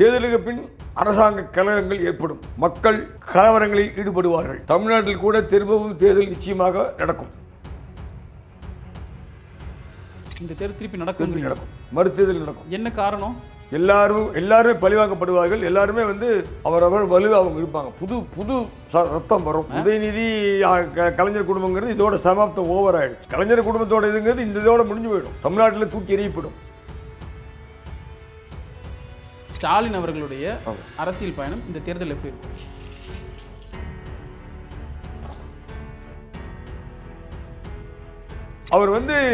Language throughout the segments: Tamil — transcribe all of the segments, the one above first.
தேர்தலுக்கு பின் அரசாங்க கலகங்கள் ஏற்படும், மக்கள் கலவரங்களில் ஈடுபடுவார்கள். தமிழ்நாட்டில் கூட திரும்பவும் தேர்தல் நிச்சயமாக நடக்கும். இந்த தேர்தல் திருப்பி நடக்கும். மறுதேர்தல் நடக்கும். என்ன காரணம்? எல்லாருமே பழிவாங்கப்படுவார்கள். எல்லாருமே அவரவர் வலு அவங்க இருப்பாங்க. புது ரத்தம் வரும். உதயநிதி கலைஞர் குடும்பங்கிறது இதோட சமாப்தம் ஓவர் ஆயிடுச்சு. கலைஞர் குடும்பத்தோட இதுங்கிறது இந்த இதோட முடிஞ்சு போயிடும். தமிழ்நாட்டில் தூக்கி எறியப்படும். ஸ்டாலின் அவர்களுடைய அரசியல் பயணம் இந்த தேர்தல் எப்படி இருக்கும்? அவர்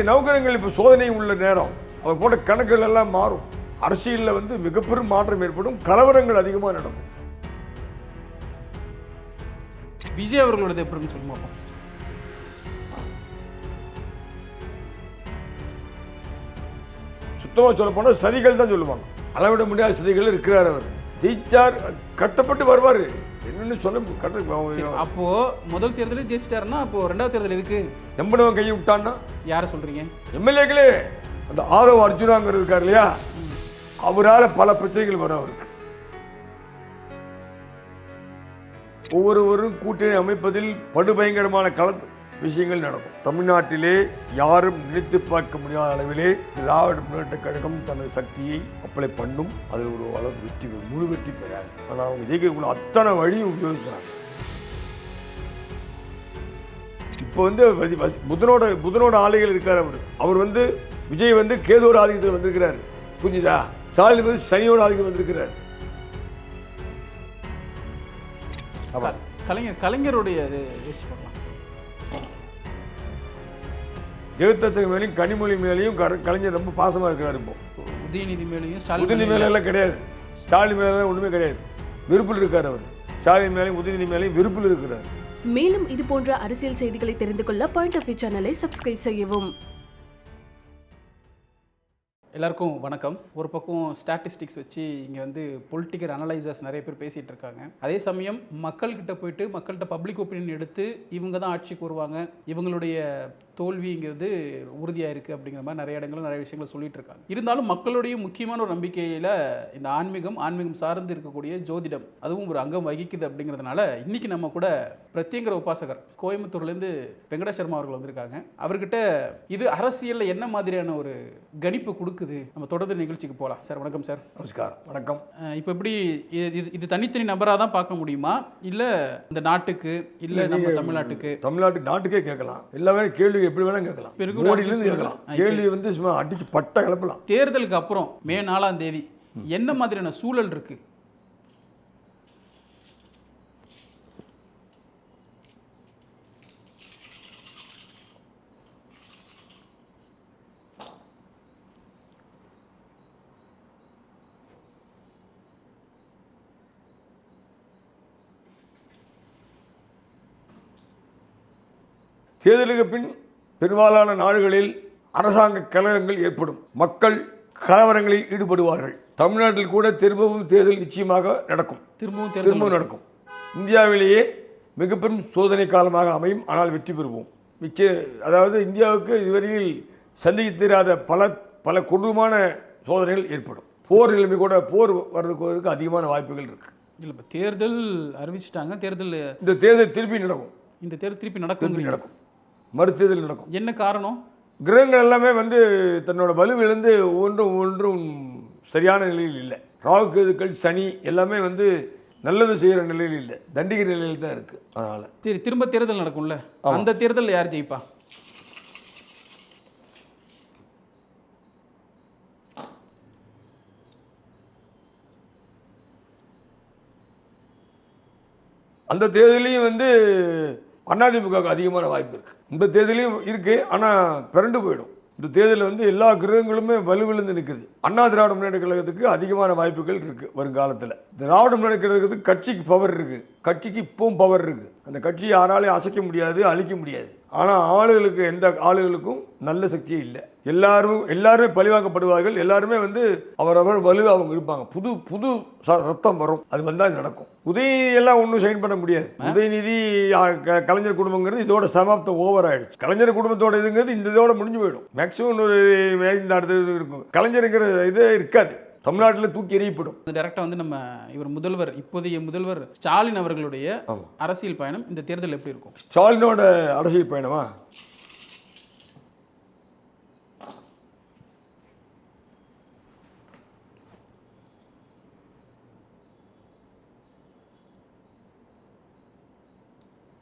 நவகிரகங்கள் இப்போ சோதனை உள்ள நேரம். அவர் போட்ட கணக்குகள் எல்லாம் மாறும். அரசியலில் மிகப்பெரும் மாற்றம் ஏற்படும். கலவரங்கள் அதிகமாக நடக்கும். விஜய் அவர்களோட எப்படின்னு சொல்ல மாட்டோம். சுத்தமாக சொல்ல போனால் சதிகள் தான் சொல்லுவாங்க. அளவிட முடியாத சதிகள் இருக்கிறார். அவர் ஜெயிச்சார், கட்டப்பட்டு வருவார். என்னன்னு சொல்ல அப்போ முதல் தேர்தலில் ஜெயிச்சிட்டாருன்னா அப்போ ரெண்டாவது தேர்தல் எதுக்கு? நம்பினவன் கையை விட்டான்னா யாரை சொல்றீங்க? எம்எல்ஏக்களே அந்த ஆதவ அர்ஜுனாங்கிறது இருக்கார் இல்லையா, அவரால் பல பிரச்சனைகள் வரும். அவருக்கு ஒவ்வொருவரும் கூட்டணி அமைப்பதில் படுபயங்கரமான விஷயங்கள் நடக்கும். தமிழ்நாட்டிலே யாரும் நினைத்து பார்க்க முடியாத அளவிலே திராவிட முன்னேற்ற கழகம் தனது சக்தியை அப்ளை பண்ணும். அதில் ஒரு அளவு வெற்றி முழு வெற்றி பெறாது. ஆனால் அவங்க ஜெயிக்கக்கூடிய அத்தனை வழியும் உபயோகிக்கிறாங்க. இப்போ புதனோட ஆலைகள் இருக்கார். அவர் விஜய் கேதோட ஆதிக்கத்தில் வந்திருக்கிறார். புரிஞ்சுதா? ஸ்டாலின் சனியோட ஆதிக்கம் வந்திருக்கிறார். கலைஞருடைய ஜெகதத்தன் மேலேயும் கனிமொழி மேலேயும் கலைஞர் ரொம்ப பாசமாக இருக்கிறார். இப்போ உதயநிதி மேலேயும் உதயநிதி மேலெல்லாம் கிடையாது. ஸ்டாலின் மேலாம் ஒன்றுமே கிடையாது. விருப்பில் இருக்கார். அவர் ஸ்டாலின் மேலேயும் உதயநிதி மேலேயும் விருப்பில் இருக்கிறார். மேலும் இது போன்ற அரசியல் செய்திகளை தெரிந்து கொள்ள பாயிண்ட் ஆஃப் வியூ சேனலை சப்ஸ்கிரைப் செய்யவும். எல்லாருக்கும் வணக்கம். ஒரு பக்கம் ஸ்டாட்டிஸ்டிக்ஸ் வச்சு இங்கே பொலிட்டிக்கல் அனலைசர்ஸ் நிறைய பேர் பேசிகிட்டு இருக்காங்க. அதே சமயம் மக்கள்கிட்ட போயிட்டு மக்கள்கிட்ட பப்ளிக் ஒப்பீனியன் எடுத்து இவங்க தான் ஆட்சிக்கு வருவாங்க, இவங்களுடைய தோல்விங்கிறது உறுதியாக இருக்குது அப்படிங்கிற மாதிரி நிறைய இடங்களில் நிறைய விஷயங்களை சொல்லிட்டு இருக்காங்க. இருந்தாலும் மக்களுடைய முக்கியமான ஒரு நம்பிக்கையில் இந்த ஆன்மீகம் சார்ந்து இருக்கக்கூடிய ஜோதிடம் அதுவும் ஒரு அங்கம் வகிக்குது. அப்படிங்கிறதுனால இன்றைக்கி நம்ம கூட பிரத்யங்கர உபாசகர் கோயம்புத்தூர்லேருந்து வெங்கடேஸ்வரமா அவர்கள் வந்திருக்காங்க. அவர்கிட்ட இது அரசியலில் என்ன மாதிரியான ஒரு கணிப்பு கொடுக்குது, நம்ம தொடர்ந்து நிகழ்ச்சிக்கு போகலாம். சார் வணக்கம். சார் நமஸ்காரம். வணக்கம். இப்போ எப்படி இது தனித்தனி நபராக தான் பார்க்க முடியுமா, இல்லை இந்த நாட்டுக்கு, இல்லை நம்ம நாட்டுக்கே கேட்கலாம். எல்லாமே கேள்வி எப்படி வேணா கேட்கலாம். மோடியிலிருந்து கேட்கலாம். கேள்வி சும்மா அடிச்சு பட்ட கிளப்பலாம். தேர்தலுக்கு அப்புறம் மே 4ஆம் தேதி என்ன மாதிரியான சூழல் இருக்கு? தேர்தலுக்கு பின் பெரும்பாலான நாடுகளில் அரசாங்க கலகங்கள் ஏற்படும், மக்கள் கலவரங்களில் ஈடுபடுவார்கள். தமிழ்நாட்டில் கூட திரும்பவும் தேர்தல் நிச்சயமாக நடக்கும். திரும்பவும் நடக்கும். இந்தியாவிலேயே மிகப்பெரும் சோதனை காலமாக அமையும். ஆனால் வெற்றி பெறுவோம். அதாவது இந்தியாவுக்கு இதுவரையில் சந்திக்க தெரியாத பல கொடூரமான சோதனைகள் ஏற்படும். போர் நிலைமை கூட வர்றதுக்கு அதிகமான வாய்ப்புகள் இருக்கு. இல்லை, இப்போ தேர்தல் அறிவிச்சிட்டாங்க. இந்த தேர்தல் திருப்பி நடக்கும். இந்த தேர்தல் திருப்பி நடக்கும். மறுதேர்தல் நடக்கும். என்ன காரணம்? கிரகங்கள் எல்லாமே தன்னோட வலுவிழந்து ஒன்றும் சரியான நிலையில் இல்லை. ராகு கேதுக்கள் சனி எல்லாமே நல்லது செய்கிற நிலையில் இல்லை, தண்டிக்கிற நிலையில் தான் இருக்குது. அதனால் சரி, திரும்ப தேர்தல் நடக்கும்ல, அந்த தேர்தலில் யார் ஜெயிப்பா? அந்த தேர்தலையும் அதிமுகவுக்கு அதிகமான வாய்ப்பு இருக்குது. இந்த தேர்தலையும் இருக்குது, ஆனால் பிறண்டு போயிடும். இந்த தேர்தலில் எல்லா கிரகங்களுமே வலுவிழுந்து நிற்குது. அண்ணா திராவிட முன்னேற்ற கழகத்துக்கு அதிகமான வாய்ப்புகள் இருக்குது. வருங்காலத்தில் திராவிட முன்னேற்ற கழகத்துக்கு கட்சிக்கு பவர் இருக்குது. கட்சிக்கு இப்பவும் பவர் இருக்குது. அந்த கட்சியை யாராலையும் அசைக்க முடியாது, அழிக்க முடியாது. ஆனால் ஆளுகளுக்கு எந்த ஆளுகளுக்கும் நல்ல சக்தியே இல்லை. எல்லாருமே பழிவாங்கப்படுவார்கள். எல்லாருமே அவரவர் வலு அவங்க இருப்பாங்க. புது ரத்தம் வரும். அது வந்தால் நடக்கும். உதயநிதி எல்லாம் ஒன்றும் சைன் பண்ண முடியாது. உதயநிதி கலைஞர் குடும்பங்கிறது இதோட சமாப்தம் ஓவர் ஆயிடுச்சு. கலைஞர் குடும்பத்தோட இதுங்கிறது இந்த இதோட முடிஞ்சு போயிடும். மேக்சிமம் ஒரு அடுத்தது இருக்கும். கலைஞருங்கிற இதே இருக்காது. தமிழ்நாட்டில் தூக்கி எறியப்படும். டைரக்டாக வந்து நம்ம இவர் முதல்வர், இப்போதைய முதல்வர் ஸ்டாலின் அவர்களுடைய ஆமாம். அரசியல் பயணம் இந்த தேர்தல் எப்படி இருக்கும்? ஸ்டாலினோட அரசியல் பயணமா?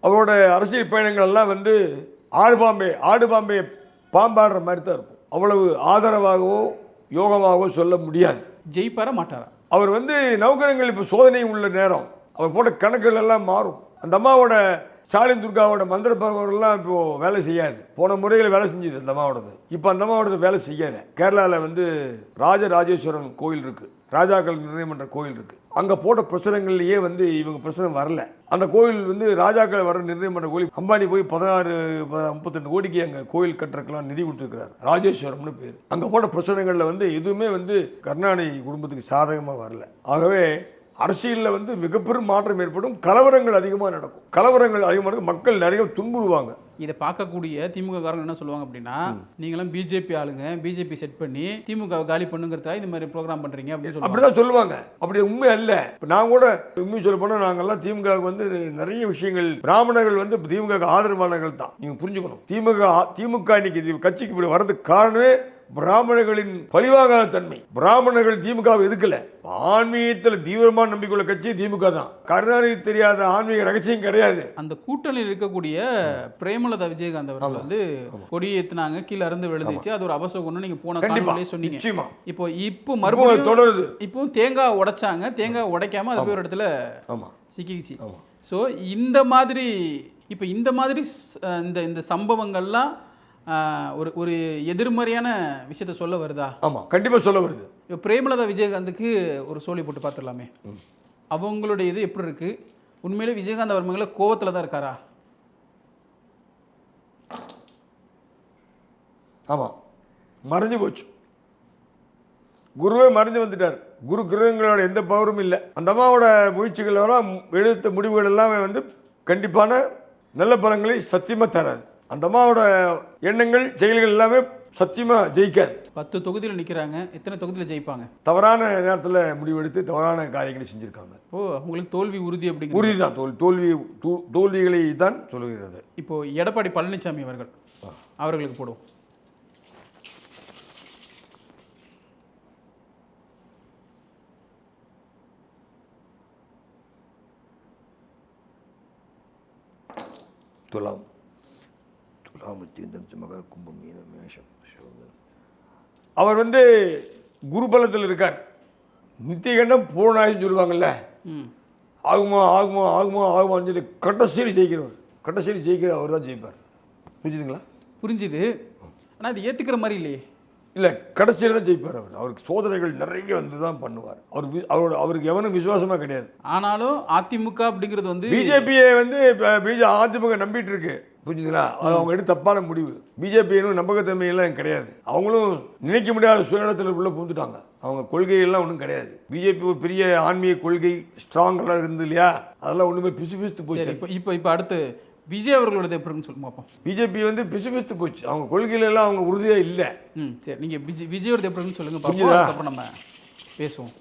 அவரோட அரசியல் பயணங்கள் எல்லாம் வந்து ஆடு பாம்பே பாம்பாடுற மாதிரி தான் இருக்கும். அவ்வளவு ஆதரவாகவோ யோகமாகவோ சொல்ல முடியாது. ஜெயிப்பாரா மாட்டாரா? அவர் வந்து நவகிரகங்கள் இப்போ சோதனை உள்ள நேரம், அவர் போட்ட கணக்குகள் எல்லாம் மாறும். அந்த அம்மாவோட ஸ்டாலின் துர்காவோட மந்திர பவர்லாம் இப்போ வேலை செய்யாது. போன முறையில் வேலை செஞ்சது அந்த அம்மாவோடது, இப்போ அந்த அம்மாவோடது வேலை செய்யலை. கேரளாவில் வந்து ராஜராஜேஸ்வரன் கோயில் இருக்குது, ராஜாக்கள் நிர்ணயம் பண்ணுற கோயில் இருக்குது. அங்கே போட்ட பிரச்சனைகள்லேயே வந்து இவங்க பிரச்சனை வரல. அந்த கோயில் வந்து ராஜாக்கள் வர நிர்ணயம் பண்ணுற கோயில். அம்பானி போய் 32 கோடிக்கு அங்கே கோயில் கட்டுறதுக்கெல்லாம் நிதி கொடுத்துருக்கிறார். ராஜேஸ்வரம்னு பேர். அங்கே போட்ட பிரச்சனைகளில் வந்து எதுவுமே வந்து கருணாநிதி குடும்பத்துக்கு சாதகமாக வரல. ஆகவே அரசியலில் வந்து மிகப்பெரும் மாற்றம் ஏற்படும். கலவரங்கள் அதிகமாக நடக்கும். மக்கள் நிறைய துன்புறுவாங்க. இதை பார்க்கக்கூடிய திமுக காரங்க என்ன சொல்லுவாங்க அப்படின்னா, நீங்களும் பிஜேபி ஆளுங்க, பிஜேபி செட் பண்ணி திமுக காலி பண்ணுங்கிறதா இந்த மாதிரி ப்ரோக்ராம் பண்றீங்க அப்படின்னு சொல்லுவாங்க. அப்படிதான் சொல்லுவாங்க. அப்படி உண்மை அல்ல. இப்போ நான் கூட உண்மை சொல்ல போனால் நாங்கள்லாம் திமுக வந்து நிறைய விஷயங்கள், பிராமணர்கள் வந்து திமுக ஆதரவாளர்கள் தான். நீங்க புரிஞ்சுக்கணும். திமுக இன்னைக்கு கட்சிக்கு இப்படி வர்றதுக்கு காரணமே பிராமணர்களின் பழிவாகாத தன்மை. பிராமணர்கள் திமுகவை எதுக்கல. ஆன்மீகத்தில் தீவிரமான நம்பிக்கையுள்ள கட்சி திமுக தான். கருணாநிதி தெரியாத ஆன்மீக ரகசியம் கிடையாது. அந்த கூட்டணியில் இருக்கக்கூடிய பிரேமலதா விஜயகாந்த் அவர்கள் வந்து கொடி ஏத்துனாங்க, கீழே இருந்து விழுந்துச்சு, அது ஒரு அபசகுணம் நீங்க போன காலத்திலே சொன்னீங்க. இப்போ மறுபடியும் தொடருது. இப்போ தேங்காய் உடைச்சாங்க, தேங்காய் உடைக்காம அது போய் ஒரு இடத்துல சிக்கிச்சு. ஸோ இந்த மாதிரி இப்போ இந்த மாதிரி இந்த சம்பவங்கள்லாம் ஒரு எதிர்மறையான விஷயத்த சொல்ல வருதா? ஆமாம், கண்டிப்பாக சொல்ல வருது. இப்போ பிரேமலதா விஜயகாந்துக்கு ஒரு சோழி போட்டு பார்த்துடலாமே. அவங்களுடைய இது எப்படி இருக்கு? உண்மையிலே விஜயகாந்த் அவர் மேலே கோவத்தில் தான் இருக்காரா? ஆமாம், மறைஞ்சு போச்சு. குருவே மறைஞ்சு வந்துட்டார். குரு கிரகங்களோட எந்த பவரும் இல்லை. அந்த அம்மாவோட முயற்சிகளெல்லாம் எடுத்த முடிவுகள் எல்லாமே வந்து கண்டிப்பான நல்ல பலங்களை சத்தியமாக தராது. அந்த அம்மாவோட எண்ணங்கள் செயல்கள் எல்லாமே சத்தியமாக ஜெயிக்காது. 10 தொகுதியில் நிற்கிறாங்க, எத்தனை தொகுதியில் ஜெயிப்பாங்க? தவறான நேரத்தில் முடிவெடுத்து தவறான காரியங்களை செஞ்சுருக்காங்க. உங்களுக்கு தோல்வி உறுதி அப்படிங்கிறது? உறுதி தான். தோல்விகளை தான் சொல்லுகிறது. இப்போ எடப்பாடி பழனிசாமி அவர்களுக்கு போடுவோம். துலாம் மகர கும்பம் மீன மேஷம். அவர் வந்து குரு பலத்தில் இருக்கார். நித்தியகண்டம் பூர்ணாயின்னு சொல்லுவாங்கல்ல, ஆகுமான்னு சொல்லி கடைசியில் ஜெயிக்கிறவர் அவர் தான் ஜெயிப்பார். புரிஞ்சுதுங்களா? புரிஞ்சுது. ஆனால் அது ஏற்றுக்கிற மாதிரி இல்லையே. இல்லை, கடைசியில் தான் ஜெயிப்பார். அவருக்கு சோதனைகள் நிறைய வந்து தான் பண்ணுவார். அவருக்கு எவனும் விசுவாசமாக கிடையாது. ஆனாலும் அதிமுக அப்படிங்கிறது வந்து பிஜேபியை வந்து அதிமுக நம்பிட்டு இருக்கு. புரிஞ்சுங்களா? அது அவங்க எடுத்து தப்பான முடிவு. பிஜேபியும் நம்பகத்தன்மையெல்லாம் கிடையாது. அவங்களும் நினைக்க முடியாத சுயநலத்தில் உள்ள பூந்துட்டாங்க. அவங்க கொள்கையெல்லாம் ஒன்றும் கிடையாது. பிஜேபி ஒரு பெரிய ஆன்மீக கொள்கை ஸ்ட்ராங்கெல்லாம் இருந்து இல்லையா, அதெல்லாம் ஒன்றுமே பிசுபிசுத்து போச்சு. இப்போ அடுத்து விஜய் அவர்களோட எப்படின்னு சொல்லுங்க பார்ப்போம். பிஜேபி வந்து பிசுபிசுத்து போச்சு. அவங்க கொள்கையிலெல்லாம் அவங்க உறுதியாக இல்லை. சரி, நீங்கள் விஜயோட எப்படின்னு சொல்லுங்க பார்ப்போம், அப்புறம் நம்ம பேசுவோம்.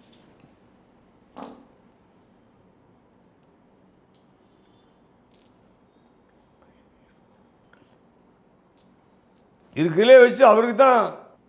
இதுக்குள்ளே வச்சு அவருக்கு தான்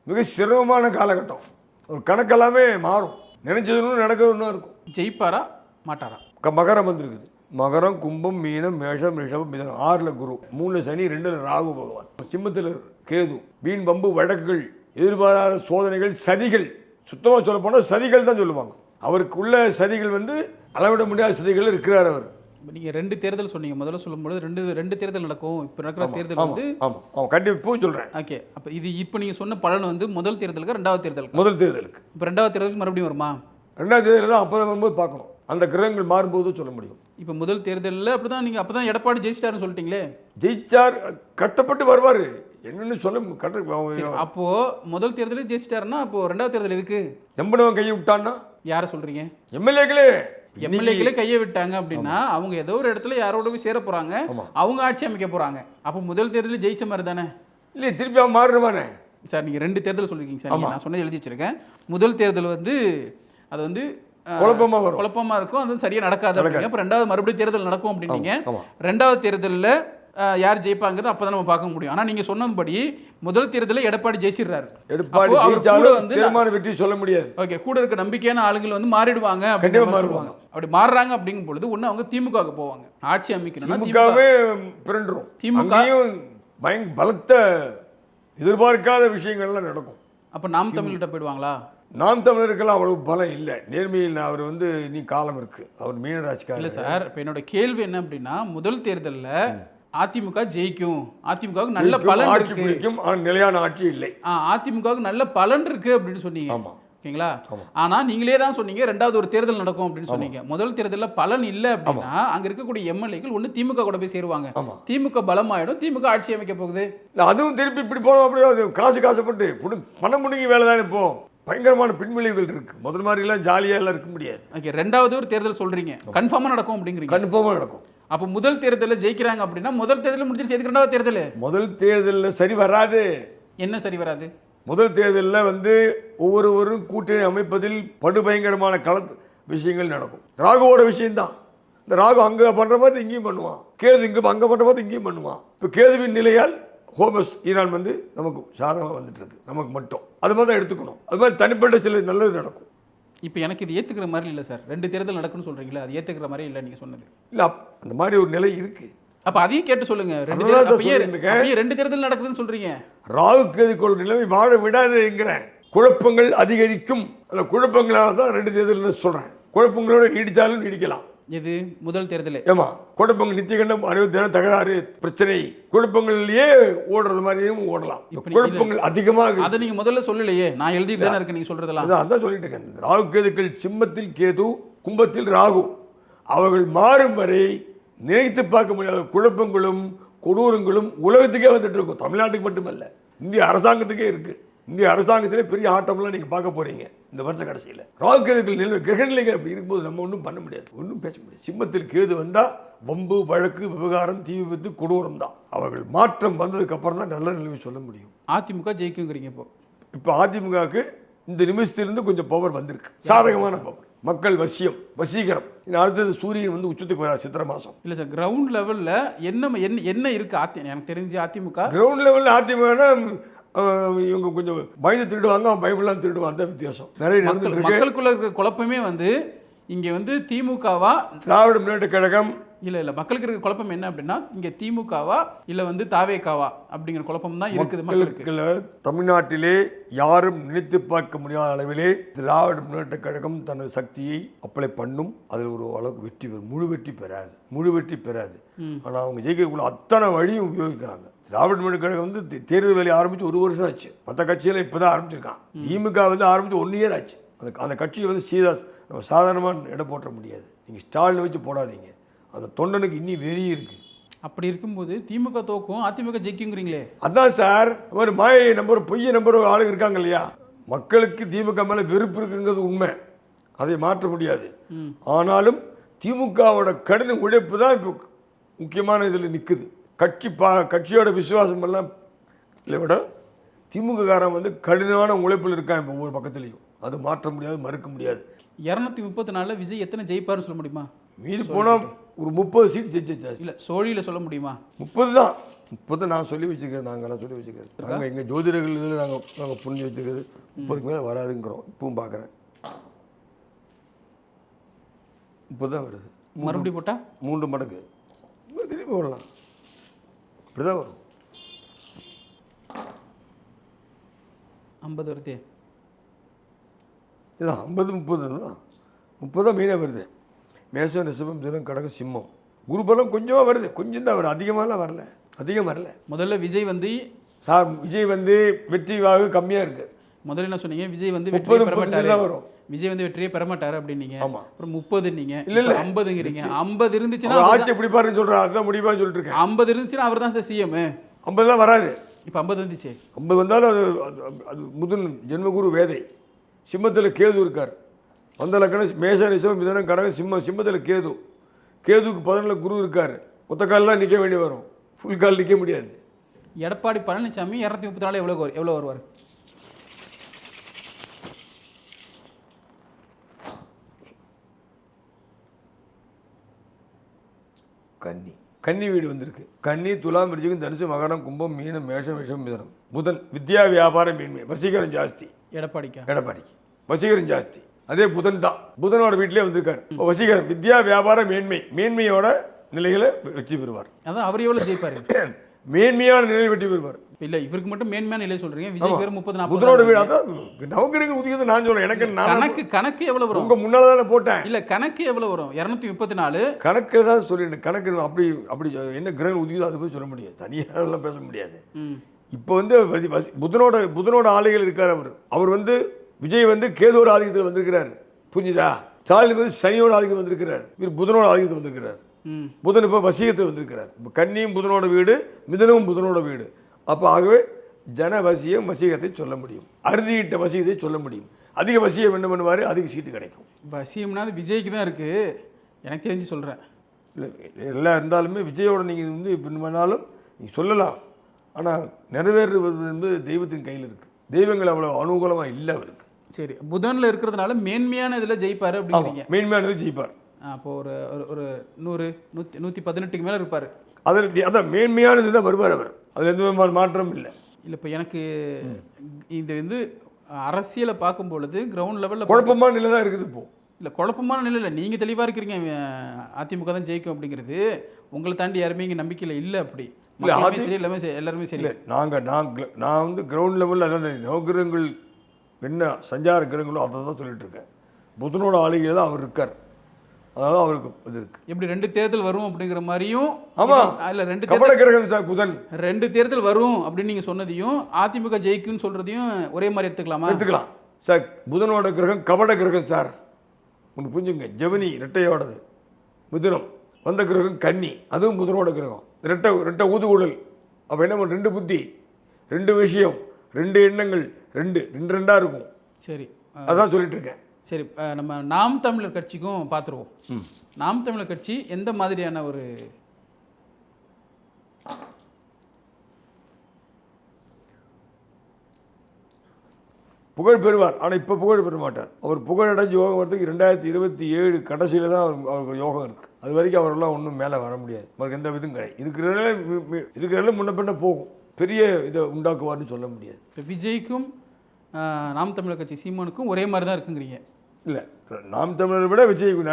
மிக சிரமமான காலகட்டம். ஒரு கணக்கெல்லாமே மாறும். நினைச்சதுன்னு நடக்கிறதுன்னு இருக்கும். ஜெயிப்பாரா மாட்டாரா? மகரம் வந்துருக்குது. மகரம், கும்பம், மீனம், மேஷம், ரிஷபம், மிதனம். 6ல் குரு, 3ல் சனி, 2ல் ராகு பகவான், சிம்மத்தில் கேது. வீண் பம்பு வழக்குகள், எதிர்பாராத சோதனைகள், சதிகள். சுத்தமாக சொல்ல போனால் சதிகள் தான் சொல்லுவாங்க. அவருக்குள்ள சதிகள் வந்து அளவிட முடியாத சதிகள் இருக்கிறார் அவர். நீங்கள் 2 தேர்தல் சொன்னீங்க. முதல்ல சொல்லும்போது ரெண்டு தேர்தல் நடக்கும். இப்போ நடக்கிற தேர்தல் வந்து ஆமாம் கண்டிப்பாக சொல்கிறேன். ஓகே, அப்போ இப்போ நீங்கள் சொன்ன பலன் வந்து முதல் தேர்தலுக்கு, 2வது தேர்தலுக்கு? முதல் தேர்தலுக்கு. இப்போ 2வது தேர்தலுக்கு மறுபடியும் வருமா? 2வது தேர்தல் தான் அப்போ தான் வரும்போது பார்க்கணும். அந்த கிரகங்கள் மாறும்போது சொல்ல முடியும். இப்போ முதல் தேர்தலில் அப்படி தான் நீங்கள் அப்போ தான் எடப்பாடி ஜெயிச்சிட்டாருன்னு சொல்லிட்டீங்களே. ஜெயிச்சார், கட்டப்பட்டு வருவார். என்னன்னு சொல்ல அப்போது முதல் தேர்தலில் ஜெயிச்சிட்டாருன்னா அப்போது 2வது தேர்தல் எதுக்கு? எம்பனவன் கையை விட்டான்னா? யாரை சொல்கிறீங்க? எம்எல்ஏக்களே கையை விட்டாங்க அப்படின்னா அவங்க ஏதோ ஒரு இடத்துல யாரோட போய் சேர போகிறாங்க, அவங்க ஆட்சி அமைக்க போகிறாங்க. அப்போ முதல் தேர்தலில் ஜெயிச்ச மாதிரி தானே? இல்லை, திருப்பி அவன் மாறுவானே. சார் நீங்கள் 2 தேர்தல் சொல்லியிருக்கீங்க சார், நான் சொன்னது எழுதி வச்சிருக்கேன். முதல் தேர்தல் வந்து அது வந்து குழப்பமா இருக்கும், அது சரியா நடக்காது அப்படிங்க. அப்புறம் 2வது மறுபடியும் தேர்தல் நடக்கும் அப்படின்னீங்க. 2வது தேர்தலில் யார் ஜெயிப்பாங்கிறது அப்பதான் நம்ம பார்க்க முடியும். ஆனா நீங்க சொன்னபடி முதல் தேர்தலில் எடப்பாடி ஜெயிச்சிடுறாரு. எடப்பாடி ஜெயிச்சாலும் வந்து தீர்மான வெற்றி சொல்ல முடியாது. ஓகே, கூட இருக்க நம்பிக்கையான ஆளுங்கள் வந்து மாறிடுவாங்க அப்படின்னு சொல்லுவாங்க. அப்படி மாறுறாங்க அப்படிங்கும் பொழுது ஒண்ணு அவங்க திமுகவுக்கு போவாங்க, ஆட்சி அமைக்கணும்னா திமுகவே பிறண்டுரும். திமுகவையும் பலத்த எதிர்பார்க்காத விஷயங்கள்லாம் நடக்கும். அப்ப நாம் தமிழ்கிட்ட போயிடுவாங்களா? நாம் தமிழருக்கெல்லாம் அவ்வளவு பலம் இல்லை. நேர்மையில் அவர் வந்து நீ காலம் இருக்கு, அவர் மீனராசிக்காரர். இல்லை சார், இப்போ என்னோட கேள்வி என்ன அப்படின்னா, முதல் தேர்தலில் அதிமுக ஜெயிக்கும், அதிமுகவுக்கு நல்ல பலன் ஆட்சி பிடிக்கும், ஆனால் நிலையான ஆட்சி இல்லை. அதிமுகவுக்கு நல்ல பலன் இருக்கு அப்படின்னு சொன்னீங்க. ஆமாம், ஓகேங்களா? ஆனா நீங்களே தான் சொன்னீங்க 2வது ஒரு தேர்தல் நடக்கும் அப்படின்னு சொன்னீங்க. முதல் தேர்தலில் பலன் இல்லை அப்படின்னா அங்க இருக்கக்கூடிய எம்எல்ஏக்கள் ஒன்று திமுக கூட போய் சேருவாங்க, திமுக பலமாயிடும், திமுக ஆட்சி அமைக்க போகுது. அதுவும் திருப்பி இப்படி போனோம், அப்படியே காசுப்பட்டு பணம் முடிங்கி வேலை தான். இப்போ பயங்கரமான பின்விளைவுகள் இருக்கு. முதல் மாதிரி எல்லாம் ஜாலியா எல்லாம் இருக்க முடியாது. ஓகே, 2வது ஒரு தேர்தல் சொல்றீங்க, கன்ஃபார்மா நடக்கும் அப்படிங்கிறீங்க. கன்ஃபார்மா நடக்கும். அப்போ முதல் தேர்தலில் ஜெயிக்கிறாங்க அப்படின்னா முதல் தேர்தல் முடிஞ்சிருச்சு, எதுக்கு 2வது தேர்தல்? முதல் தேர்தலில் சரி வராது. என்ன சரி வராது? முதல் தேர்தலில் வந்து ஒவ்வொருவரும் கூட்டணி அமைப்பதில் படுபயங்கரமான விஷயங்கள் நடக்கும். ராகுவோட விஷயம்தான். இந்த ராகு அங்கே பண்ணுற மாதிரி இங்கேயும் பண்ணுவான், கேது இங்கே அங்கே பண்ணுற மாதிரி இங்கேயும் பண்ணுவான். இப்போ கேதுவின் நிலையால் ஹோமஸ் ஈரான் வந்து நமக்கு சாதகமாக வந்துட்டு இருக்கு, நமக்கு மட்டும். அது மாதிரி தான் எடுத்துக்கணும். அது மாதிரி தனிப்பட்ட சில நல்லது நடக்கும். இப்போ எனக்கு இது ஏற்றுக்கிற மாதிரி இல்லை சார். 2 தேர்தல் நடக்குன்னு சொல்கிறீங்களா, அது ஏற்றுக்கிற மாதிரி இல்லை நீங்கள் சொன்னது. இல்லை, அந்த மாதிரி ஒரு நிலை இருக்குது. அப்போ அதையும் கேட்டு சொல்லுங்க. 2 தேர்தல் நடக்குதுன்னு சொல்கிறீங்க. ராகு கேதுக்கோள் நிலைமை வாழ விடாதுங்கிறேன். குழப்பங்கள் அதிகரிக்கும். அந்த குழப்பங்களால தான் 2 தேர்தல் சொல்கிறேன். குழப்பங்களோட நீடித்தாலும் நீடிக்கலாம். இது முதல் தேர்தல். ஏமா குழப்பங்கள் நித்தியகண்டம் 60 தினம் தகராறு பிரச்சனை, குழப்பங்கள்லயே ஓடுறது மாதிரியும் ஓடலாம். குழப்பங்கள் அதிகமாக அதை நீங்க முதல்ல சொல்லலையே, நான் எழுதிட்டு தானே இருக்கேன். நீங்க சொல்றதெல்லாம் அதான் சொல்லிட்டு இருக்கேன். ராகு கேதுக்கள் சிம்மத்தில் கேது, கும்பத்தில் ராகு, அவர்கள் மாறும் வரை நினைத்து பார்க்க முடியாத குழப்பங்களும் கொடூரங்களும் உலகத்துக்கே வந்துட்டு இருக்கும். தமிழ்நாட்டுக்கு மட்டுமல்ல, இந்திய அரசாங்கத்துக்கே இருக்கு. இந்திய அரசாங்கத்திலே பெரிய ஆட்டம்லாம் நீங்க பார்க்க போறீங்க இந்த வருஷ கடைசியில். ராகு கேதுக்கள் நிலை கிரக நிலைகள் அப்படி இருக்கும்போது நம்ம ஒன்றும் பண்ண முடியாது, ஒன்றும் பேச முடியாது. சிம்மத்தில் கேது வந்தா வம்பு, வழக்கு, விவகாரம், தீ விபத்து, கொடூரம் தான். அவர்கள் மாற்றம் வந்ததுக்கு அப்புறம் தான் நல்ல நிலைமை சொல்ல முடியும். அதிமுக ஜெயிக்குங்கிறீங்க. இப்போ அதிமுகவுக்கு இந்த நிமிஷத்திலிருந்து கொஞ்சம் பவர் வந்திருக்கு, சாதகமான பவர். மக்கள் வசீகரம். அடுத்தது சூரியன் வந்து உச்சத்துக்கு வர சித்திரை மாசம். இல்லை சார், கிரவுண்ட் லெவலில் என்ன இருக்கு? எனக்கு தெரிஞ்சு அதிமுக கிரவுண்ட் லெவலில் அதிமுகனா இவங்க கொஞ்சம் பயந்து திருடுவாங்க, பயமெல்லாம் திருடுவாங்க. அந்த வித்தியாசம் நிறைய நடந்துட்டு இருக்கு. மக்களுக்குள்ள இருக்கிற குழப்பமே வந்து இங்கே வந்து திமுகவா திராவிட முன்னேற்ற கழகம் இல்லை மக்களுக்கு இருக்க குழப்பம் என்ன அப்படின்னா, இங்கே திமுகவா இல்லை வந்து தாவேகாவா அப்படிங்கிற குழப்பம் தான் இருக்குது மக்களுக்கு. தமிழ்நாட்டிலே யாரும் நினைத்து பார்க்க முடியாத அளவிலே திராவிட முன்னேற்ற கழகம் தனது சக்தியை அப்ளை பண்ணும். அதில் ஒரு அளவுக்கு வெற்றி பெறும். முழு வெற்றி பெறாது. ஆனால் அவங்க ஜெயிக்கக்குள்ள அத்தனை வழியும் உபயோகிக்கிறாங்க. திராவிட முன்னேற்ற கழகம் வந்து தேர்தல் வேலையை ஆரம்பித்து 1 வருஷம் ஆச்சு. மற்ற கட்சியெல்லாம் இப்போ தான் ஆரம்பிச்சிருக்கான். திமுக வந்து ஆரம்பித்து 1 இயர் ஆச்சு. அந்த கட்சியை வந்து சாதாரணமாக இடம் போட்ட முடியாது. நீங்கள் ஸ்டாலின் வச்சு போடாதீங்க. அந்த தொண்டனுக்கு இன்னி வெறி இருக்கு. அப்படி இருக்கும்போது திமுக தோக்கும், அதிமுக ஜெயிக்குங்கிறீங்களே. அதான் சார், ஒரு மாயை நம்பர், பொய்ய நம்பர் ஆளுங்க இருக்காங்க இல்லையா. மக்களுக்கு திமுக மேலே வெறுப்பு இருக்குங்கிறது உண்மை, அதை மாற்ற முடியாது. ஆனாலும் திமுகவோட கடின உழைப்பு தான் இப்போ முக்கியமான இதில் நிற்குது. கட்சியோட விசுவாசம் எல்லாம் இல்லை விட திமுககாரன் வந்து கடினமான உழைப்பில் இருக்கான் இப்போ ஒவ்வொரு பக்கத்துலையும். அது மாற்ற முடியாது, மறுக்க முடியாது. 234 விஜய் எத்தனை ஜெயிப்பாருன்னு சொல்ல முடியுமா? மீறி போனால் ஒரு 30 சீட் ஜெயிச்சாச்சு. இல்லை, சோழியில் சொல்ல முடியுமா? 30 தான். 30 நான் சொல்லி வச்சுருக்கேன். நாங்கள்லாம் சொல்லி வச்சுருக்கேன். நாங்கள் எங்கள் ஜோதிடர்கள் இதில் நாங்கள் புரிஞ்சு வச்சுருக்கிறது 30க்கு மேலே வராதுங்கிறோம். இப்பவும் பார்க்குறேன் 30 தான் வருது. மறுபடியும் போட்டால் 3 மடங்கு திரும்பி வரலாம். இப்படி தான் வரும். 50 வருது. இதுதான் 50 30 தான். 30 தான் மெயினாக வருது. மேஷம், ரிஷபம், மிதுனம், கடகம், சிம்மம். குருபலம் கொஞ்சமாக வருது, கொஞ்சம் தான் வருது, அதிகமாகலாம் வரல. முதல்ல விஜய் வந்து விஜய் வந்து வெற்றி வாக்கு கம்மியாக இருக்குது. முதல்ல என்ன சொன்னீங்க? விஜய் வந்து 30 தான் வரும். விஜய் வந்து வெற்றியே பெற மாட்டாரு அப்படின்னீங்க. ஆமாம். அப்புறம் 30 நீங்க, இல்லை 50ங்கிறீங்க. 50 இருந்துச்சுன்னா ஆட்சி எப்படி பாருன்னு சொல்கிறேன். அதுதான் முடியுமான்னு சொல்லிட்டு இருக்கேன். 50 இருந்துச்சுன்னா அவர் தான் சார் சிஎம். 50 தான் வராது. இப்போ 50 வந்துச்சு. 50 வந்தாலும் அது முதல் ஜென்மகுரு வேதை. சிம்மத்தில் கேது இருக்கார். அந்த லக்கணம் மேஷ, ரிஷபம், மிதுனம், கடகம், சிம்மம். சிம்மத்தில் கேதுக்கு 11 குரு இருக்கார். ஒத்த காலெலாம் நிற்க வேண்டி வரும், ஃபுல் கால் நிற்க முடியாது. எடப்பாடி பழனிசாமி 234 எவ்வளோ வருவார்? கன்னி வீடு வந்திருக்கு. கன்னி, துலாம், விருச்சிகம், தனுசு, மகரம், கும்பம், மீனம், மேஷம், விஷம், மிதுனம். புதன் வித்யா வியாபார மேன்மை, வசீகரம் ஜாஸ்தி. எடப்பாடிக்கு வசீகரம் ஜாஸ்தி. அதே புதன் தான், புதனோட வீட்டிலே வந்திருக்காரு. வசீகரம், வித்யா வியாபார மேன்மையோட நிலையில வெற்றி பெறுவார். அதான் அவர் எவ்வளவு ஜெயிப்பாரு? மேன்மையான நிலையில் வெற்றி பெறுவார். இல்ல இவருக்கு மட்டும் மேன்மையான நிலை சொல்றீங்க, விஜய் பேர் 30-40. புதனோட வீடு அதான் நவகிரகம் உதிக்கிறது. நான் சொல்றேன், எனக்கு கணக்கு எவ்வளவு வரும்? உங்க முன்னால தானே போட்டேன். இல்ல கணக்கு எவ்வளவு வரும்? 234 கணக்கு தான் சொல்லிடு. கணக்கு அப்படி என்ன கிரகம் உதிக்குதோ அதை போய் சொல்ல முடியாது, தனியாக பேச முடியாது. இப்போ வந்து புதனோட ஆலைகள் இருக்கார். அவர் வந்து விஜய் வந்து கேதோட ஆதிக்கத்தில் வந்திருக்கிறார், புரிஞ்சுதா? ஸ்டாலின் வந்து சனியோட ஆதிக்கத்தில் வந்திருக்கிறார், இவர் புதனோட ஆதிக்கத்தில் வந்திருக்கிறார். புதன் இப்போ வசியத்தில் வந்திருக்கிறார். இப்போ கன்னியும் புதனோட வீடு, மிதுனமும் புதனோட வீடு. அப்போ ஆகவே ஜனவசியம் வசீகத்தை சொல்ல முடியும், அறுதியிட்ட வசீகத்தை சொல்ல முடியும். அதிக வசியம் என்ன பண்ணுவார், அதிக சீட்டு கிடைக்கும். வசியம்னா அது விஜய்க்கு தான் இருக்கு, எனக்கு தெரிஞ்சு சொல்கிறேன். இல்லை எல்லாம் இருந்தாலுமே விஜயோட நீங்கள் வந்து இப்படி பண்ணாலும் நீங்கள் சொல்லலாம். ஆனால் நிறைவேறுவது வந்து தெய்வத்தின் கையில் இருக்குது. தெய்வங்கள் அவ்வளோ அனுகூலமாக இல்லை அவருக்கு. சரி, புதனில் இருக்கிறதுனால மேன்மையான இதில் ஜெயிப்பார் அப்படிங்கிறீங்க. மேன்மையானது ஜெயிப்பார். அப்போ ஒரு 100 118க்கு மேலே இருப்பார். அதான் மேன்மையானது தான் வருவார் அவர். அதில் எந்த விதமான மாற்றம் இல்லை. இல்லை இப்போ எனக்கு இந்த வந்து அரசியலை பார்க்கும் பொழுது கிரவுண்ட் லெவலில் குழப்பமான நிலை தான் இருக்குது இப்போ. இல்லை குழப்பமான நிலை இல்லை, நீங்கள் தெளிவாக இருக்கிறீங்க. அதிமுக தான் ஜெயிக்கும் அப்படிங்கிறது உங்களை தாண்டி யாருமே இங்கே நம்பிக்கையில் இல்லை. அப்படி இல்லை சரி, எல்லாருமே சரி. இல்லை நான் வந்து கிரவுண்ட் லெவலில் அதாவது நவகிரகங்கள் என்ன சஞ்சார கிரகங்களோ அதை தான் சொல்லிட்டு இருக்கேன். புதனோட ஆளுகையில் தான் அவர் இருக்கார், அதனால அவருக்கு இது இருக்கு. எப்படி 2 தேர்தல் வரும் அப்படிங்கிற மாதிரியும். ஆமாம், இல்லை 2 கபட கிரகம் சார் புதன். 2 தேர்தல் வரும் அப்படின்னு நீங்கள் சொன்னதையும் அதிமுக ஜெயிக்கும்னு சொல்கிறதையும் ஒரே மாதிரி எடுத்துக்கலாமா? எடுத்துக்கலாம் சார். புதனோட கிரகம் கபட கிரகம் சார், ஒன்று புரிஞ்சுங்க. ஜெமினி ரெட்டையோடது, மிதுனம் வந்த கிரகம் கன்னி, அதுவும் புதனோட கிரகம். ரெட்டை ஊதுகுழல். அப்போ என்ன பண்ண, 2 புத்தி, 2 விஷயம், 2 எண்ணங்கள், 2 இருக்கும். சரி, அதான் சொல்லிட்டு இருக்கேன். சரி, நம்ம நாம் தமிழர் கட்சிக்கும் பார்த்துருவோம். நாம் தமிழர் கட்சி எந்த மாதிரியான ஒரு புகழ் பெறுவார். ஆனால் இப்போ புகழ் பெற மாட்டார். அவர் புகழடைஞ்சு யோகம் வரதுக்கு 2027 கடைசியில் தான் அவருக்கு யோகம் இருக்குது. அது வரைக்கும் அவரெல்லாம் ஒன்றும் மேலே வர முடியாது. அவருக்கு எந்த விதம் கிடையாது. இருக்கிறதுல முன்ன பின்ன போகும், பெரிய இதை உண்டாக்குவார்னு சொல்ல முடியாது. இப்போ விஜய்க்கும் நாம் தமிழர் கட்சி சீமானுக்கும் ஒரே மாதிரி தான் இருக்குங்கிறீங்க? இல்லை, நாம் தமிழரை விட விஜய்க்கு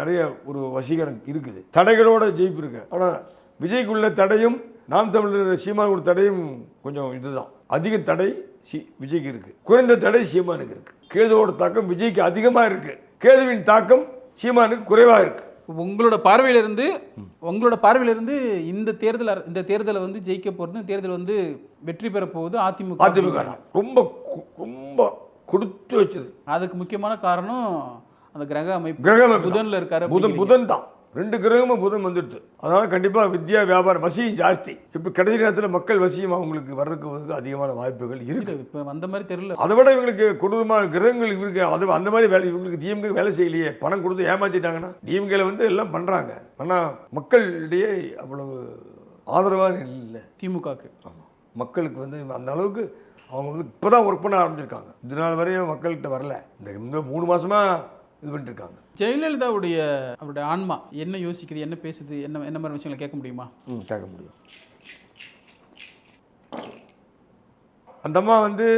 நிறைய ஒரு வசீகரம் இருக்குது. தடைகளோட ஜெயிப்பு இருக்கு. ஆனால் விஜய்க்குள்ள தடையும் நாம் தமிழர் சீமானுக்கு தடையும் கொஞ்சம் இதுதான். அதிக தடை விஜய்க்கு இருக்கு, குறைந்த தடை சீமானுக்கு இருக்கு. கேதுவோட தாக்கம் விஜய்க்கு அதிகமாக இருக்கு, கேதுவின் தாக்கம் சீமானுக்கு குறைவாக இருக்கு. உங்களோட பார்வையிலிருந்து இந்த தேர்தலை வந்து ஜெயிக்க போகிறது, இந்த தேர்தல் வந்து வெற்றி பெற போகுது அதிமுக ரொம்ப கொடுத்து வச்சது. அதுக்கு முக்கியமான காரணம் அந்த கிரக அமைப்பு. புதன்ல இருக்காரு. புதன் தான், 2 கிரகமும் புதன் வந்துடுது. அதனால கண்டிப்பாக வித்யா வியாபாரம் வசியம் ஜாஸ்தி. இப்போ கடைசி நேரத்தில் மக்கள் வசியம் அவங்களுக்கு வர்றதுக்கு அதிகமான வாய்ப்புகள் இருக்கு. இப்போ அந்த மாதிரி தெரியல. அதை விட இவங்களுக்கு கொடூரமான கிரகங்கள் இருக்கு. அது அந்த மாதிரி வேலை இவங்களுக்கு டிஎம்கே வேலை செய்யலையே, பணம் கொடுத்து ஏமாற்றிட்டாங்கன்னா. டிஎம்கேல வந்து எல்லாம் பண்றாங்க, ஆனால் மக்களிடையே அவ்வளவு ஆதரவாக இல்லை திமுகவுக்கு. ஆமாம், மக்களுக்கு வந்து அந்த அளவுக்கு அவங்க வந்து இப்போ தான் ஒர்க் பண்ண ஆரம்பிச்சிருக்காங்க. இது நாள் வரையும் மக்கள்கிட்ட வரல. இந்த 3 மாசமா இது பண்ணிட்டு இருக்காங்க. ஜெயலலிதாவுடைய அவருடைய ஆன்மா என்ன யோசிக்குது, என்ன பேசுது, என்ன மாதிரி விஷயங்களை கேட்க முடியுமா? கேட்க முடியும். அந்த அம்மா வந்து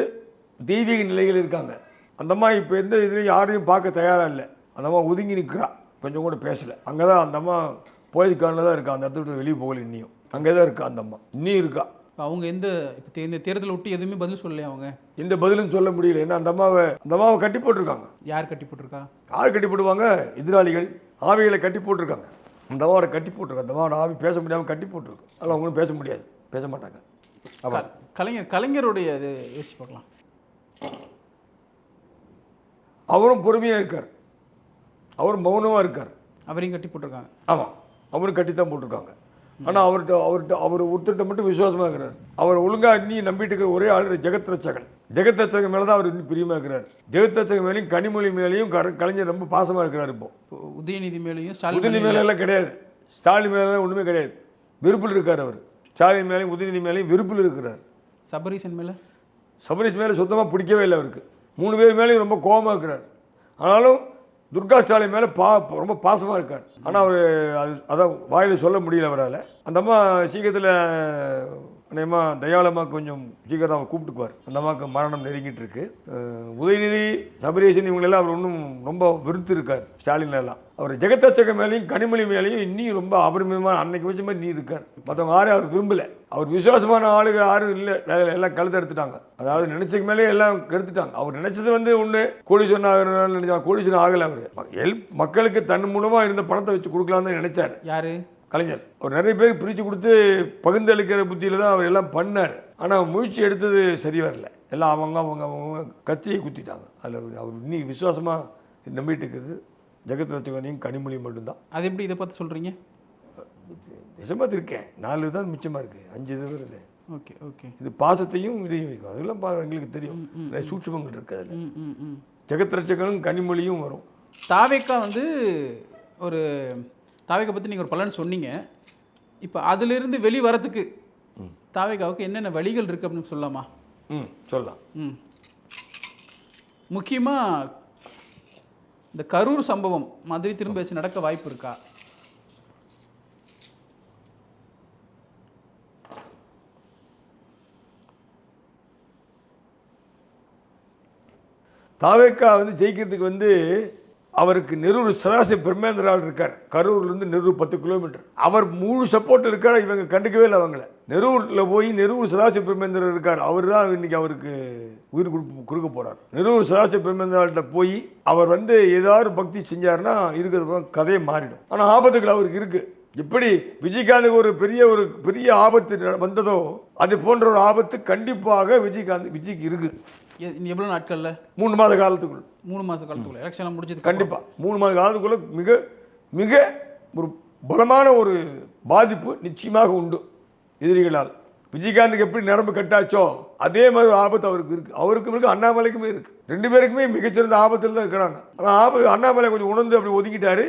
தெய்வீக நிலைகள் இருக்காங்க. அந்த அம்மா இப்போ எந்த இதுலையும் யாரையும் பார்க்க தயாராக இல்லை. அந்த அம்மா ஒதுங்கி நிற்கிறா, கொஞ்சம் கூட பேசலை. அங்கே தான் அந்த அம்மா போயதுக்கான தான் இருக்கா. அந்த இடத்த விட்டு வெளியே போகல, இன்னியும் அங்கே தான் இருக்கா. அந்த அம்மா இன்னும் இருக்கா. அவங்க இந்த தேர்தலை விட்டு எதுவுமே பதில் சொல்லலையா? அவங்க எந்த பதிலும் சொல்ல முடியல. ஏன்னா அந்த அம்மாவை கட்டி போட்டிருக்காங்க. யார் கட்டி போட்டிருக்கா? யார் கட்டி போடுவாங்க? எதிராளிகள் ஆவிகளை கட்டி போட்டிருக்காங்க. அந்த அம்மாவோட கட்டி போட்டிருக்காங்க. அந்த அம்மாவோட ஆவி பேச முடியாமல் கட்டி போட்டிருக்கு. அதெல்லாம் அவங்களும் பேச முடியாது, பேச மாட்டாங்க. கலைஞருடைய இது யோசிச்சு பார்க்கலாம். அவரும் பொறுமையாக இருக்கார், அவரும் மௌனமாக இருக்கார். அவரையும் கட்டி போட்டிருக்காங்க. ஆமாம், அவரும் கட்டி தான் போட்டிருக்காங்க. ஆனால் அவர் ஒருத்தர்கிட்ட மட்டும் விசுவாசமாக இருக்கிறார். அவர் ஒழுங்காக இன்னும் நம்பிட்டு இருக்கிற ஒரே ஆள் ஜெகத் ரட்சகன் மேலே தான் அவர் இன்னும் பிரியமாக இருக்கிறார். ஜெகத் ரட்சகன் மேலேயும் கனிமொழி மேலேயும் கலைஞர் ரொம்ப பாசமாக இருக்கிறார். இப்போ உதயநிதி மேலேயும் உதயநிதி மேலெல்லாம் கிடையாது, ஸ்டாலின் மேலெல்லாம் ஒன்றுமே கிடையாது. வெறுப்பில் இருக்கார் அவர். ஸ்டாலின் மேலேயும் உதயநிதி மேலேயும் வெறுப்பில் இருக்கிறார். சபரீசன் மேலே சுத்தமாக பிடிக்கவே இல்லை அவருக்கு. 3 பேர் மேலேயும் ரொம்ப கோபமாக இருக்கிறார். ஆனாலும் துர்கா ஸ்டாலின் மேலே ரொம்ப பாசமாக இருக்கார். ஆனால் அவர் அதான் வாயில் சொல்ல முடியல அவரால். அந்த அம்மா சீக்கிரத்தில் அநேகமா தயாளம்மா கொஞ்சம் சீக்கிரம் அவர் கூப்பிட்டுக்குவார். அந்த அம்மாவுக்கு மரணம் நெருங்கிட்டு இருக்கு. உதயநிதி, சபரீஷன் இவங்களெல்லாம் அவர் இன்னும் ரொம்ப வெறுத்து இருக்கார் ஸ்டாலின் எல்லாம். அவர் ஜெகதச்சக மேலேயும் கனிமொழி மேலேயும் இன்னும் ரொம்ப அபரிமிதமான அன்னைக்கு வச்ச மாதிரி நீ இருக்கார். மற்றவங்க யாரும் அவர் விரும்பலை. அவர் விசுவாசமான ஆளுங்க யாரும் இல்லை, எல்லாம் கழுத்து எடுத்துட்டாங்க. அதாவது நினைச்சக்கு மேலே எல்லாம் கெடுத்துட்டாங்க. அவர் நினைச்சது ஒன்று கோடீஸ்வரன் ஆகிறான்னு நினைச்சா கோடீஸ்வரன் ஆகலை. அவர் மக்களுக்கு தன் மூலமாக இருந்த பணத்தை வச்சு கொடுக்கலான்னு தான் நினைச்சார். யாரு? கலைஞர். அவர் நிறைய பேருக்கு பிரித்து கொடுத்து பகிர்ந்தளிக்கிற புத்தியில் தான் அவர் எல்லாம் பண்ணார். ஆனால் முயற்சி எடுத்தது சரி வரல. எல்லாம் அவங்க கத்தியை குத்திட்டாங்க. அதில் அவர் இன்னும் விசுவாசமாக நம்பிட்டு இருக்குது ஜெகத் ரட்சகனையும் கனிமொழியும் மட்டும்தான். அது எப்படி இதை பார்த்து சொல்கிறீங்க? நிஜமாக இருக்கேன், 4 தான் மிச்சமாக இருக்குது, 5 இது வருது. Okay okay. இது பாசத்தையும் இதையும் வைக்கும். அதெல்லாம் எங்களுக்கு தெரியும். நிறைய சூட்சுமங்கள் இருக்குது அதில். ஜெகத் ரட்சகனும் கனிமொழியும் வரும். தாவேக்கா ஒரு தாவேக்கா பற்றி நீங்கள் ஒரு பலன் சொன்னீங்க. இப்போ அதிலிருந்து வெளி வரத்துக்கு தாவேக்காவுக்கு என்னென்ன வழிகள் இருக்குது அப்படின்னு சொல்லலாமா? சொல்லலாம். முக்கியமாக இந்த கரூர் சம்பவம் மாதிரி திரும்ப வச்சு நடக்க வாய்ப்பு இருக்கா? தாவேக்கா ஜெயிக்கிறதுக்கு அவருக்கு நெரூர் சதாசிவ பிரம்மேந்திரால் இருக்கார். கரூர்லேருந்து நெரூர் 10 கிலோமீட்டர். அவர் முழு சப்போர்ட் இருக்கார். இவங்க கண்டுக்கவே இல்லை அவங்கள. நெரூரில் போய் நெரூர் சதாசிவ பிரம்மேந்திரர் இருக்கார். அவர் தான் இன்னைக்கு அவருக்கு உயிர் கொடுக்க போகிறார். நெரூர் சதாசிவ பிரம்மேந்திரால்கிட்ட போய் அவர் ஏதாவது பக்தி செஞ்சாருன்னா இருக்கிறது கதையை மாறிடும். ஆனால் ஆபத்துகள் அவருக்கு இருக்குது. எப்படி விஜயகாந்துக்கு ஒரு பெரிய ஆபத்து வந்ததோ அது போன்ற ஒரு ஆபத்து கண்டிப்பாக விஜய்க்கு இருக்குது. எவ்வளோ நாட்களில்? 3 மாத காலத்துக்குள். 3 மாத காலத்துக்குள்ள எலெக்ஷன் முடிஞ்சது. கண்டிப்பாக 3 மாத காலத்துக்குள்ள மிக மிக ஒரு பலமான ஒரு பாதிப்பு நிச்சயமாக உண்டு எதிரிகளால். விஜயகாந்துக்கு எப்படி நரம்பு கட்டாச்சோ அதே மாதிரி ஆபத்து அவருக்கு இருக்குது. அவருக்கும் இருக்குது, அண்ணாமலைக்குமே இருக்குது. 2 பேருக்குமே மிகச்சிறந்த ஆபத்தில் தான் இருக்கிறாங்க. ஆனால் அண்ணாமலை கொஞ்சம் உணர்ந்து அப்படி ஒதுங்கிட்டாரு.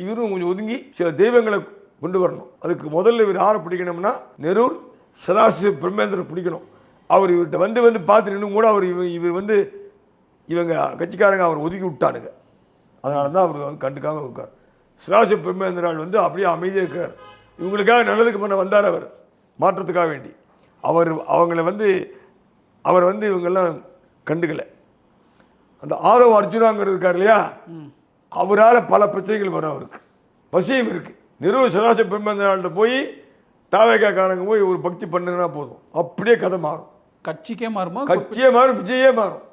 இவரும் கொஞ்சம் ஒதுங்கி சில தெய்வங்களை கொண்டு வரணும். அதுக்கு முதல்ல இவர் யாரை பிடிக்கணும்னா நெரூர் சதாசிவ பிரம்மேந்திரர் பிடிக்கணும். அவர் இவர்கிட்ட பார்த்து நின்று கூட இவர் இவங்க கட்சிக்காரங்க அவர் ஒதுக்கி விட்டானுங்க. அதனால தான் அவர் கண்டுக்காமல் இருக்கார். சதாசிவ பிரம்மேந்திரால் அப்படியே அமைதியாக இருக்கார். இவங்களுக்காக நல்லதுக்கு பண்ண வந்தார். அவர் மாற்றத்துக்காக வேண்டி அவர் இவங்கெல்லாம் கண்டுக்கலை. அந்த ஆரவ அர்ஜுனாங்கிற இருக்கார் இல்லையா, அவரால் பல பிரச்சனைகள் வரும். அவருக்கு பசியும் இருக்குது. நெரூர் சதாசிவ பிரம்மேந்திரால்கிட்ட போய் தாவேக்காரங்க போய் ஒரு பக்தி பண்ணுனா போதும், அப்படியே கதை மாறும். கட்சிக்கே மாறுமா? கட்சியே மாறும், விஜயே மாறும்.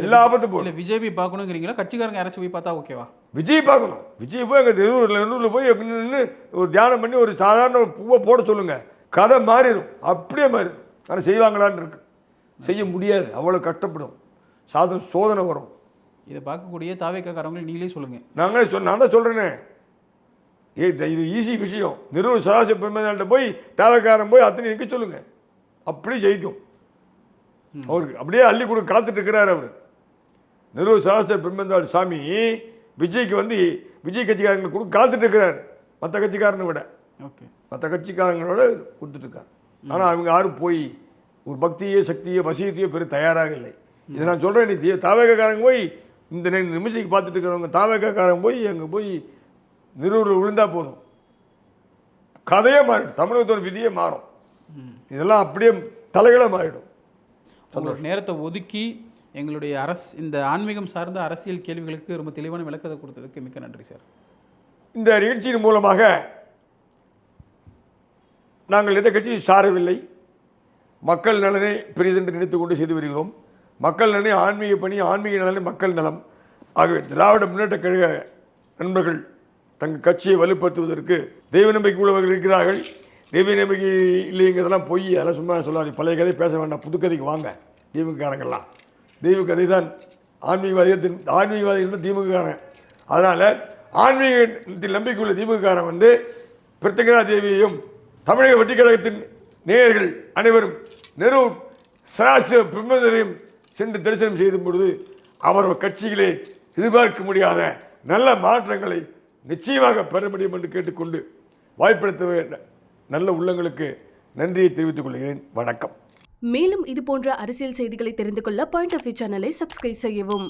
எல்லா ஆபத்தும் போகும். விஜய் போய் பார்க்கணுங்கிறீங்களா? கட்சிக்காரங்க யாராச்சும் போய் பார்த்தா ஓகேவா? விஜய் பார்க்கணும். விஜய் போய் அங்கே நெரூரில் போய் நின்று ஒரு தியானம் பண்ணி ஒரு சாதாரண ஒரு பூவை போட சொல்லுங்க, கதை மாறிடும், அப்படியே மாறிடும். ஆனால் செய்வாங்களான்னு இருக்கு, செய்ய முடியாது, அவ்வளோ கஷ்டப்படும், சோதனை வரும். இதை பார்க்கக்கூடிய தாவேக்காரங்க நீங்களே சொல்லுங்கள். நான் தான் சொல்கிறேனே, இது ஈஸி விஷயம். நெரூர் சதாசிவ பிரம்மேந்திரால்கிட்ட போய் தேவைக்காரன் போய் அத்தனை நிற்க சொல்லுங்க, அப்படியே ஜெயிக்கும். அவருக்கு அப்படியே அள்ளி கூட காத்துட்டு இருக்கிறார் அவர். நெரூர் சதாசிவ பிரம்மேந்திரால் சாமி விஜய்க்கு விஜய் கட்சிக்காரங்களை கூட காத்துட்டு இருக்கிறார். மற்ற கட்சிக்காரனை விட மற்ற கட்சிக்காரங்களோட கொடுத்துட்ருக்கார். ஆனால் அவங்க யாரும் போய் ஒரு பக்தியோ சக்தியோ வசியத்தையோ பெரிய தயாராக இல்லை. இதை நான் சொல்கிறேன். நீ தாவேக்காரங்க போய் இந்த நிமிஷத்துக்கு பார்த்துட்டு இருக்கிறவங்க தாவேக்காரங்க போய் அங்கே போய் நெரூரில் விழுந்தால் போதும், கதையே மாறிடும், தமிழகத்தோட விதியே மாறும். இதெல்லாம் அப்படியே தலைகளாக மாறிடும். உங்களோட நேரத்தை ஒதுக்கி எங்களுடைய இந்த ஆன்மீகம் சார்ந்த அரசியல் கேள்விகளுக்கு ரொம்ப தெளிவான விளக்கத்தை கொடுத்ததுக்கு மிக்க நன்றி சார். இந்த நிகழ்ச்சியின் மூலமாக நாங்கள் எந்த கட்சியை சாரவில்லை. மக்கள் நலனை பெரிதென்று நினைத்து கொண்டு செய்து வருகிறோம். மக்கள் நலனை ஆன்மீக பணி, ஆன்மீக நலனை மக்கள் நலம். ஆகவே திராவிட முன்னேற்ற கழக நண்பர்கள் தங்கள் கட்சியை வலுப்படுத்துவதற்கு தெய்வ நம்பிக்கை உள்ளவர்கள் இருக்கிறார்கள். தெய்வ நம்பிக்கை இல்லைங்கிறதெல்லாம் பொய், அதெல்லாம் சும்மா சொல்லாது. பழைய கதை பேச வேண்டாம், புதுக்கதைக்கு வாங்க. திமுககாரங்கள்லாம் தெய்வ கதை தான். ஆன்மீகவாதிகள் திமுககாரன். அதனால் ஆன்மீகத்தில் நம்பிக்கை உள்ள திமுககாரன் பிரத்யங்கரா தேவியையும் தமிழக வெற்றிக் கழகத்தின் நேயர்கள் அனைவரும் நெரூர் சதாசிவ பிரம்மேந்திரரையும் சென்று தரிசனம் செய்யும் பொழுது அவர்கள் கட்சிகளே எதிர்பார்க்க முடியாத நல்ல மாற்றங்களை நிச்சயமாக பெற முடியும் என்று கேட்டுக்கொண்டு வாய்ப்படுத்த நல்ல உள்ளங்களுக்கு நன்றியை தெரிவித்துக் கொள்கிறேன். வணக்கம். மேலும் இது போன்ற அரசியல் செய்திகளை தெரிந்து கொள்ள பாயிண்ட் ஆஃப் வியூ சேனலை சப்ஸ்கிரைப் செய்யவும்.